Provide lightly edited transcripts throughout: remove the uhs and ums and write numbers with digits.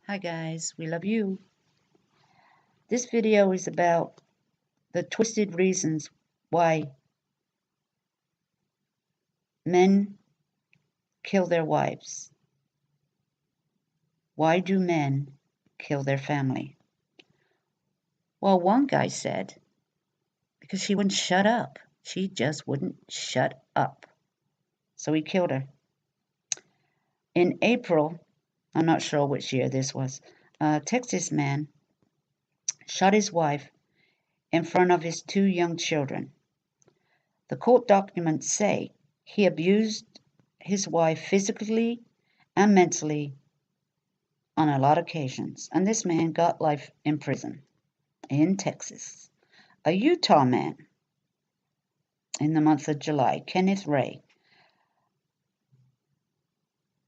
Hi guys, we love you. This video is about the twisted reasons why men kill their wives. Why do men kill their family? Well, one guy said, because she wouldn't shut up. She just wouldn't shut up. So he killed her. In April, I'm not sure which year this was, a Texas man shot his wife in front of his 2 young children. The court documents say he abused his wife physically and mentally on a lot of occasions, and this man got life in prison in Texas. A Utah man in the month of July, Kenneth Ray,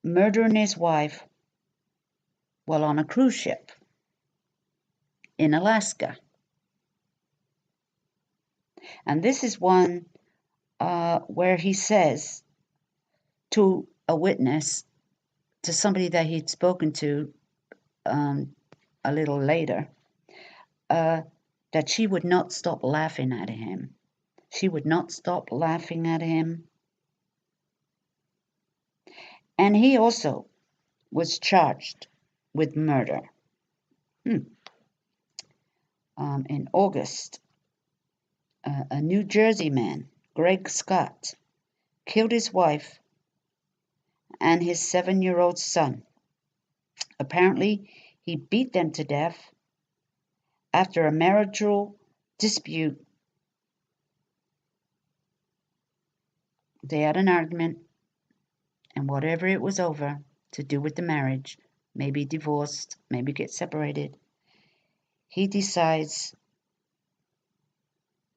murdering his wife while on a cruise ship in Alaska. And this is one where he says to a witness, to somebody that he'd spoken to a little later, that she would not stop laughing at him. She would not stop laughing at him. And he also was charged with murder. In August, a New Jersey man, Greg Scott, killed his wife and his 7-year-old son. Apparently, he beat them to death after a marital dispute. They had an argument, and whatever it was over, to do with the marriage, maybe divorced, maybe get separated, he decides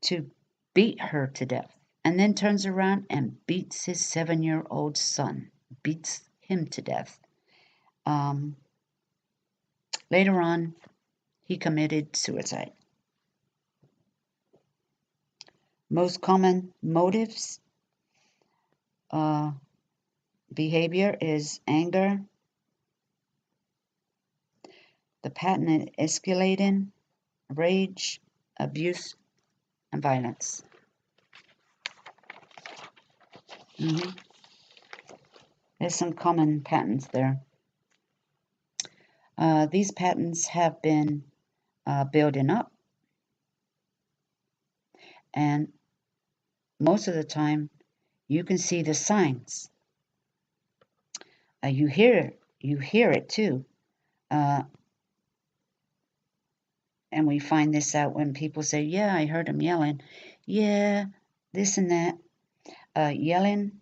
to beat her to death, and then turns around and beats his 7-year-old son, beats him to death. Later on, he committed suicide. Most common motives, behavior is anger. The pattern is escalating, rage, abuse, and violence. There's some common patterns there. These patterns have been building up, and most of the time you can see the signs. You hear it too, and we find this out when people say, "Yeah, I heard him yelling." Yeah, this and that. Yelling.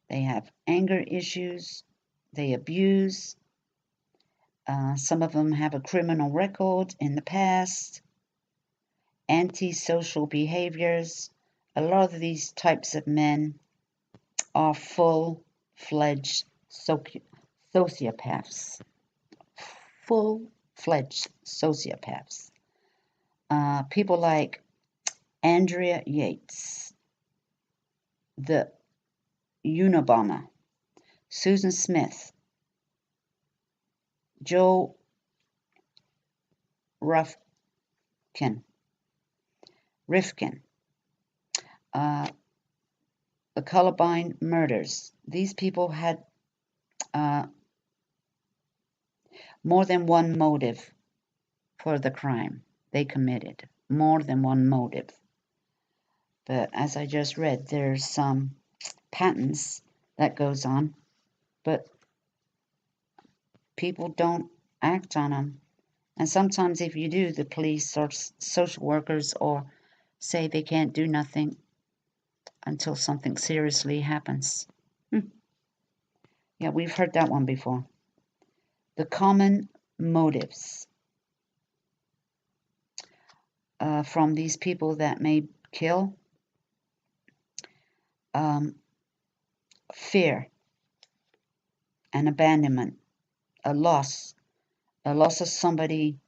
They have anger issues. They abuse. Some of them have a criminal record in the past. Antisocial behaviors. A lot of these types of men are full-fledged sociopaths. Full-fledged sociopaths. People like Andrea Yates, the Unabomber, Susan Smith, Joe Rifkin, the Columbine murders. These people had more than one motive for the crime they committed. More than one motive. But as I just read, there's some patterns that goes on, but people don't act on them. And sometimes if you do, the police or social workers or say they can't do nothing until something seriously happens. Yeah, we've heard that one before. The common motives from these people that may kill. Fear and abandonment, a loss of somebody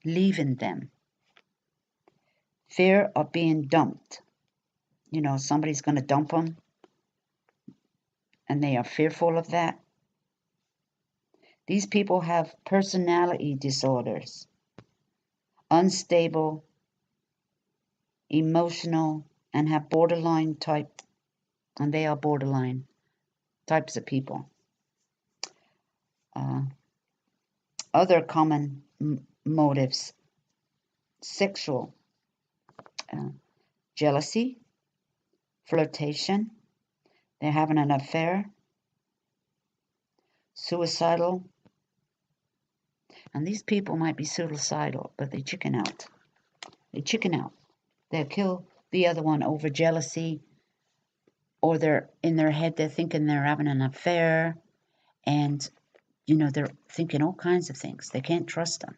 leaving them. Fear of being dumped. You know, somebody's going to dump them, and they are fearful of that. These people have personality disorders, unstable, emotional, and have borderline type, and they are borderline types of people. Other common motives: sexual, jealousy, flirtation, they're having an affair, suicidal, and these people might be suicidal, but they chicken out. They chicken out. They'll kill the other one over jealousy, or they're in their head, they're thinking they're having an affair, and they're thinking all kinds of things. They can't trust them.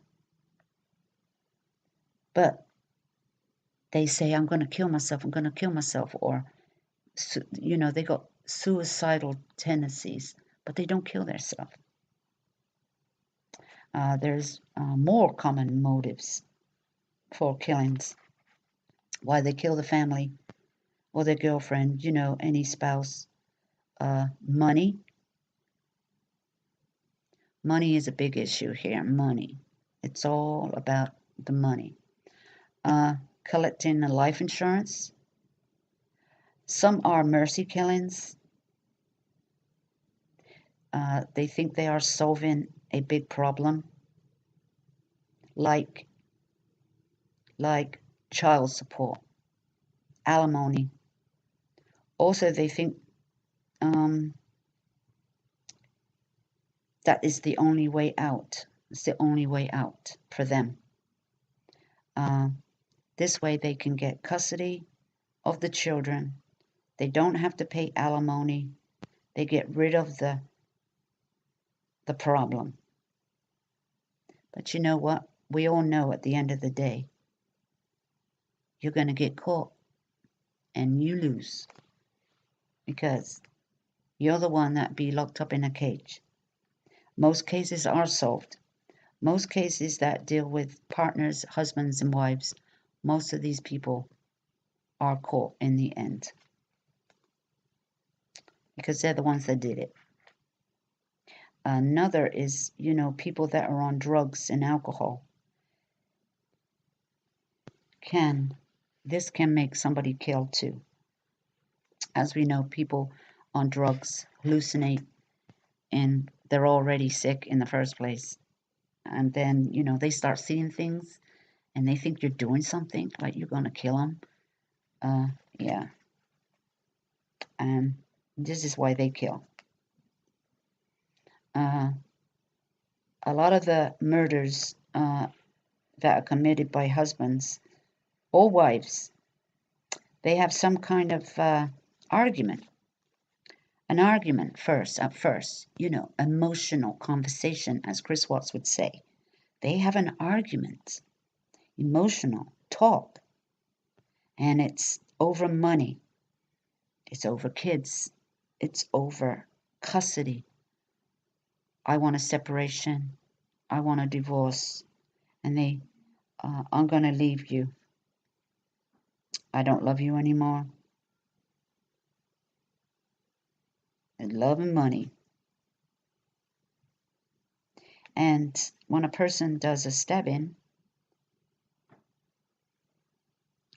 But they say, I'm going to kill myself, I'm going to kill myself, or, they got suicidal tendencies, but they don't kill themselves. There's more common motives for killings. Why they kill the family or their girlfriend, any spouse. Money. Money is a big issue here. Money. It's all about the money. Collecting the life insurance. Some are mercy killings. They think they are solving a big problem, like child support, alimony. Also, they think that is the only way out. It's the only way out for them. This way they can get custody of the children. They don't have to pay alimony. They get rid of the problem. But you know what? We all know at the end of the day, you're going to get caught and you lose, because you're the one that be locked up in a cage. Most cases are solved. Most cases that deal with partners, husbands, and wives, most of these people are caught in the end, because they're the ones that did it. Another is, people that are on drugs and alcohol. This can make somebody kill too. As we know, people on drugs hallucinate, and they're already sick in the first place. And then, they start seeing things, and they think you're doing something, like you're going to kill them. Yeah. And this is why they kill. A lot of the murders that are committed by husbands or wives, they have some kind of argument. An argument at first, emotional conversation, as Chris Watts would say. They have an argument, emotional talk, and it's over money, it's over kids, it's over custody. I want a separation, I want a divorce, and I'm going to leave you. I don't love you anymore. And love and money. And when a person does a stabbing,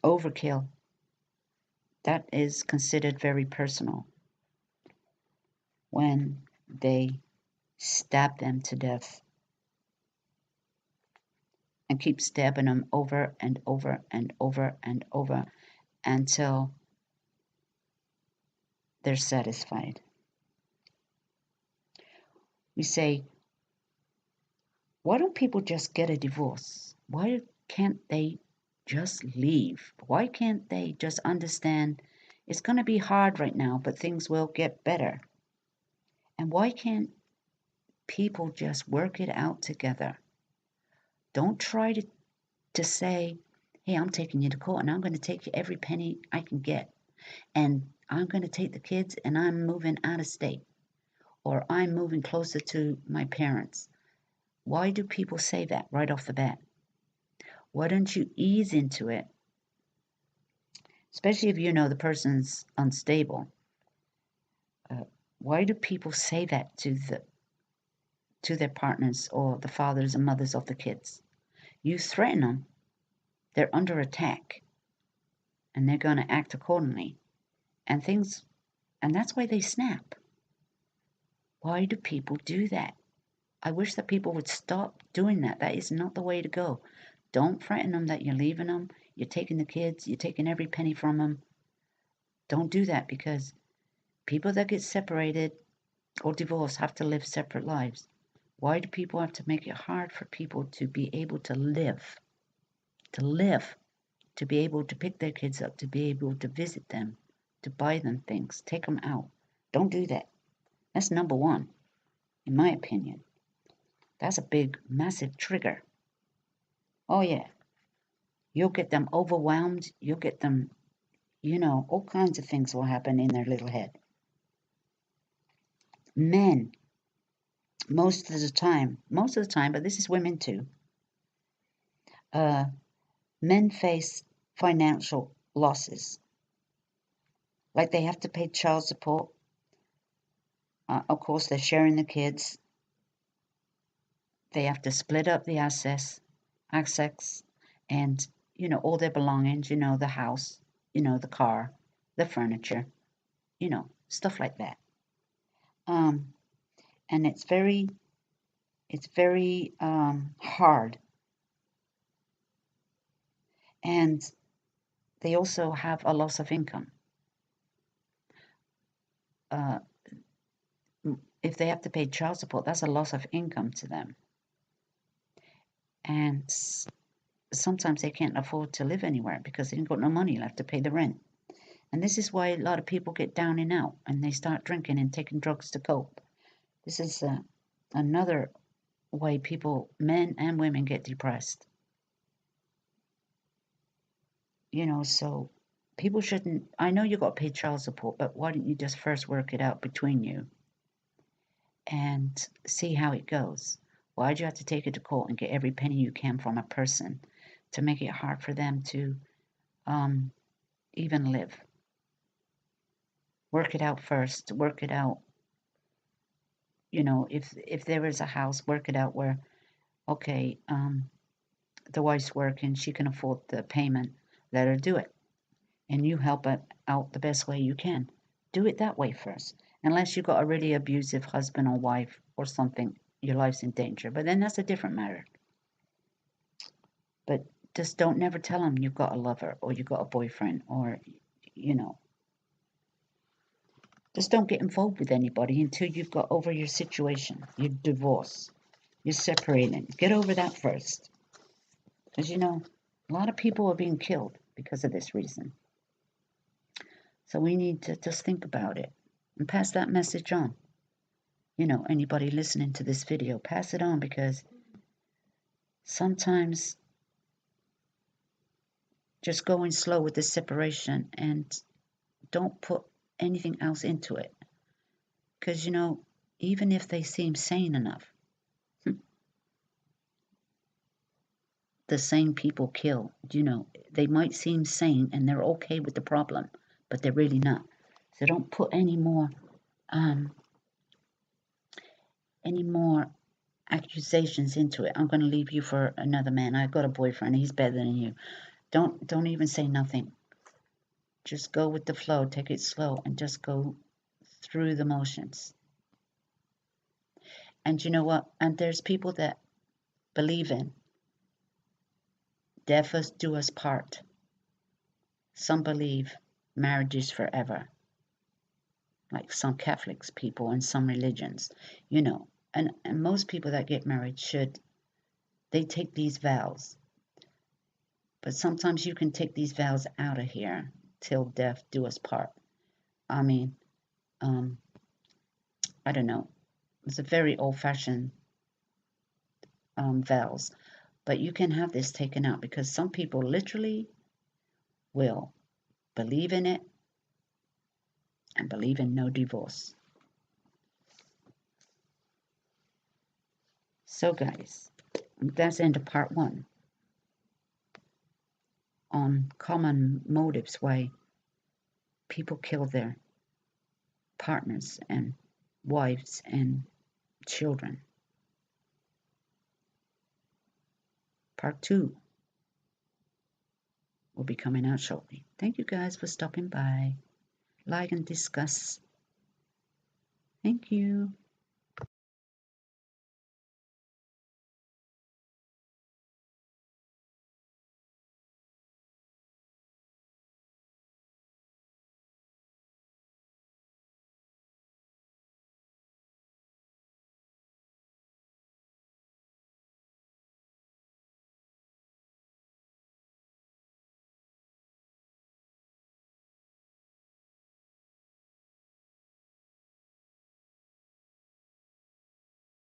overkill, that is considered very personal. When they stab them to death and keep stabbing them over and over and over and over until they're satisfied. We say, why don't people just get a divorce? Why can't they just leave? Why can't they just understand it's going to be hard right now, but things will get better? And why can't people just work it out together? Don't try to say, hey, I'm taking you to court and I'm going to take you every penny I can get. And I'm going to take the kids and I'm moving out of state. Or I'm moving closer to my parents. Why do people say that right off the bat? Why don't you ease into it? Especially if you know the person's unstable. Why do people say that to to their partners or the fathers and mothers of the kids. You threaten them, they're under attack, and they're going to act accordingly. And that's why they snap. Why do people do that? I wish that people would stop doing that. That is not the way to go. Don't threaten them that you're leaving them, you're taking the kids, you're taking every penny from them. Don't do that, because people that get separated or divorced have to live separate lives. Why do people have to make it hard for people to be able to live? To live, to be able to pick their kids up, to be able to visit them, to buy them things, take them out. Don't do that. That's number one, in my opinion. That's a big, massive trigger. Oh, yeah. You'll get them overwhelmed. You'll get them, all kinds of things will happen in their little head. Men, most of the time, but this is women too, men face financial losses. Like they have to pay child support. Of course, they're sharing the kids. They have to split up the assets, and, all their belongings, the house, the car, the furniture, stuff like that. And it's very hard. And they also have a loss of income. If they have to pay child support, that's a loss of income to them. And sometimes they can't afford to live anywhere because they ain't got no money left to pay the rent. And this is why a lot of people get down and out and they start drinking and taking drugs to cope. This is another way people, men and women, get depressed. So people shouldn't, I know you got to pay child support, but why don't you just first work it out between you and see how it goes? Why do you have to take it to court and get every penny you can from a person to make it hard for them to even live? Work it out first. Work it out. If there is a house, work it out where, okay, the wife's working, she can afford the payment, let her do it. And you help it out the best way you can. Do it that way first. Unless you got a really abusive husband or wife or something, your life's in danger. But then that's a different matter. But just don't never tell them you've got a lover or you've got a boyfriend or, just don't get involved with anybody until you've got over your situation, your divorce, you're separating. Get over that first. Because, a lot of people are being killed because of this reason. So we need to just think about it and pass that message on. Anybody listening to this video, pass it on, because sometimes just going slow with the separation and don't put anything else into it. Because, even if they seem sane enough, the sane people kill. They might seem sane and they're okay with the problem, but they're really not. So don't put any more accusations into it. I'm going to leave you for another man. I've got a boyfriend. He's better than you. Don't even say nothing. Just go with the flow. Take it slow and just go through the motions. And you know what? And there's people that believe in death us do us part. Some believe marriage is forever. Like some Catholics people and some religions, and most people that get married they take these vows. But sometimes you can take these vows out of here till death do us part. I mean, I don't know. It's a very old-fashioned vows. But you can have this taken out because some people literally will believe in it and believe in no divorce. So guys, that's the end of part 1 on common motives why people kill their partners and wives and children. Part 2 will be coming out shortly. Thank you guys for stopping by. Like and discuss. Thank you.